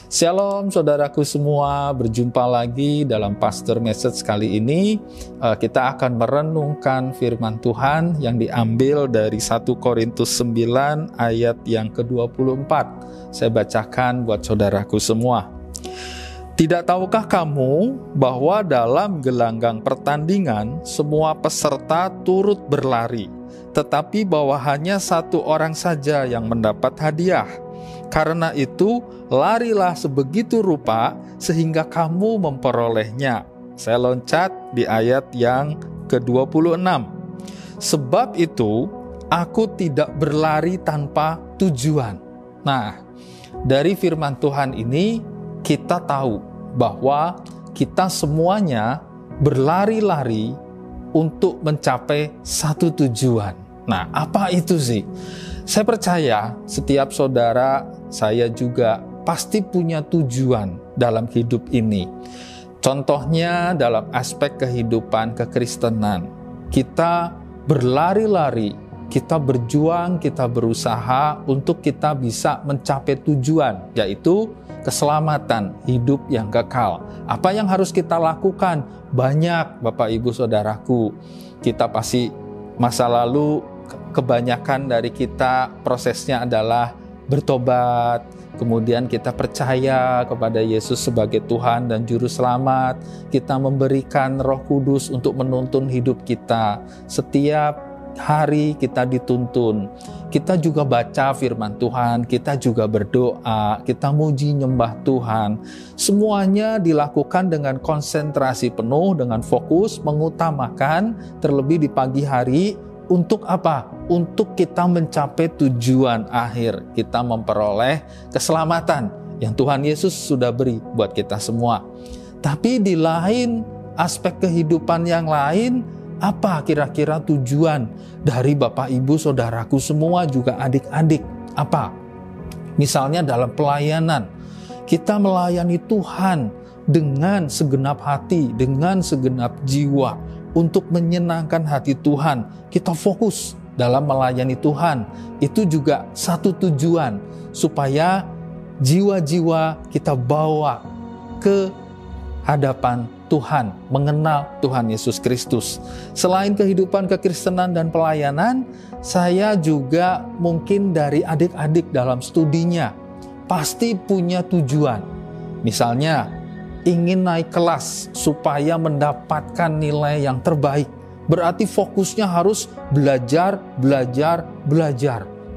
Shalom saudaraku semua, berjumpa lagi dalam Pastor Message kali ini. Kita akan merenungkan firman Tuhan yang diambil dari 1 Korintus 9 ayat yang ke-24. Saya bacakan buat saudaraku semua. Tidak tahukah kamu bahwa dalam gelanggang pertandingan semua peserta turut berlari, tetapi bahwa hanya satu orang saja yang mendapat hadiah? Karena itu, larilah sebegitu rupa sehingga kamu memperolehnya. Saya loncat di ayat yang ke-26. Sebab itu, aku tidak berlari tanpa tujuan. Nah, dari firman Tuhan ini kita tahu bahwa kita semuanya berlari-lari untuk mencapai satu tujuan. Nah, apa itu sih? Saya percaya setiap saudara, saya juga pasti punya tujuan dalam hidup ini. Contohnya dalam aspek kehidupan kekristenan. Kita berlari-lari, kita berjuang, kita berusaha untuk kita bisa mencapai tujuan, yaitu keselamatan hidup yang kekal. Apa yang harus kita lakukan? Banyak, Bapak Ibu Saudaraku. Kita pasti masa lalu kebanyakan dari kita prosesnya adalah bertobat, kemudian kita percaya kepada Yesus sebagai Tuhan dan Juru Selamat. Kita memberikan Roh Kudus untuk menuntun hidup kita. Setiap hari kita dituntun. Kita juga baca firman Tuhan, kita juga berdoa, kita muji nyembah Tuhan. Semuanya dilakukan dengan konsentrasi penuh, dengan fokus, mengutamakan terlebih di pagi hari. Untuk apa? Untuk kita mencapai tujuan akhir. Kita memperoleh keselamatan yang Tuhan Yesus sudah beri buat kita semua. Tapi di lain aspek kehidupan yang lain, apa kira-kira tujuan dari Bapak Ibu Saudaraku semua, juga adik-adik? Apa? Misalnya dalam pelayanan, kita melayani Tuhan dengan segenap hati, dengan segenap jiwa, untuk menyenangkan hati Tuhan. Kita fokus dalam melayani Tuhan. Itu juga satu tujuan, supaya jiwa-jiwa kita bawa ke hadapan Tuhan, mengenal Tuhan Yesus Kristus. Selain kehidupan kekristenan dan pelayanan, saya juga mungkin dari adik-adik dalam studinya pasti punya tujuan. Misalnya ingin naik kelas supaya mendapatkan nilai yang terbaik. Berarti fokusnya harus belajar.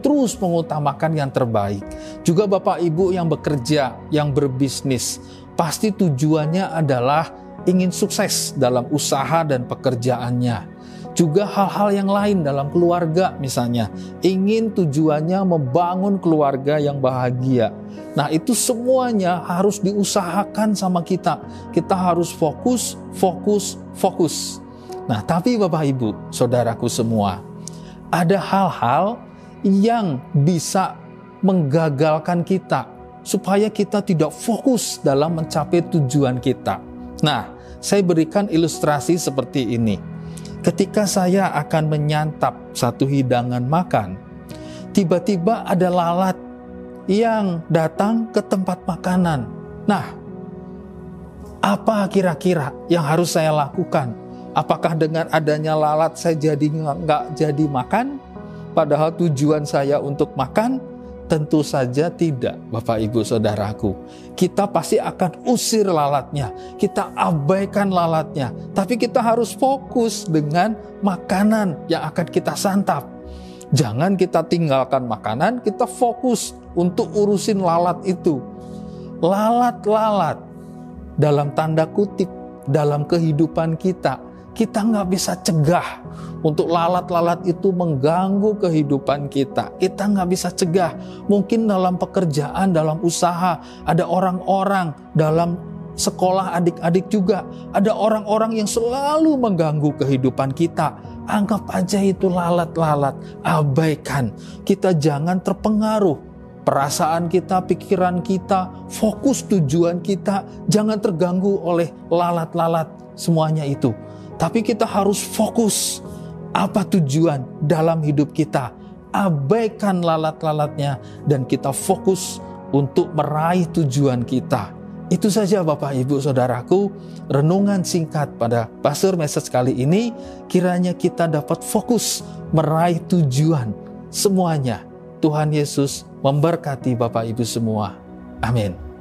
Terus mengutamakan yang terbaik. Juga Bapak Ibu yang bekerja, yang berbisnis, pasti tujuannya adalah ingin sukses dalam usaha dan pekerjaannya. Juga hal-hal yang lain dalam keluarga misalnya, ingin tujuannya membangun keluarga yang bahagia. Nah, itu semuanya harus diusahakan sama kita. Kita harus fokus. Nah, tapi Bapak Ibu, saudaraku semua, ada hal-hal yang bisa menggagalkan kita supaya kita tidak fokus dalam mencapai tujuan kita. Nah, saya berikan ilustrasi seperti ini. Ketika saya akan menyantap satu hidangan makan, tiba-tiba ada lalat yang datang ke tempat makanan. Nah, apa kira-kira yang harus saya lakukan? Apakah dengan adanya lalat saya jadi nggak jadi makan? Padahal tujuan saya untuk makan? Tentu saja tidak, Bapak Ibu Saudaraku. Kita pasti akan usir lalatnya, kita abaikan lalatnya. Tapi kita harus fokus dengan makanan yang akan kita santap. Jangan kita tinggalkan makanan, kita fokus untuk urusin lalat itu. Lalat-lalat dalam tanda kutip dalam kehidupan kita nggak bisa cegah untuk lalat-lalat itu mengganggu kehidupan kita. Kita nggak bisa cegah. Mungkin dalam pekerjaan, dalam usaha, ada orang-orang dalam sekolah adik-adik juga. Ada orang-orang yang selalu mengganggu kehidupan kita. Anggap aja itu lalat-lalat, abaikan. Kita jangan terpengaruh. Perasaan kita, pikiran kita, fokus tujuan kita, jangan terganggu oleh lalat-lalat semuanya itu. Tapi kita harus fokus apa tujuan dalam hidup kita. Abaikan lalat-lalatnya dan kita fokus untuk meraih tujuan kita. Itu saja Bapak Ibu Saudaraku, renungan singkat pada Pastor Message kali ini. Kiranya kita dapat fokus meraih tujuan semuanya. Tuhan Yesus memberkati Bapak Ibu semua. Amin.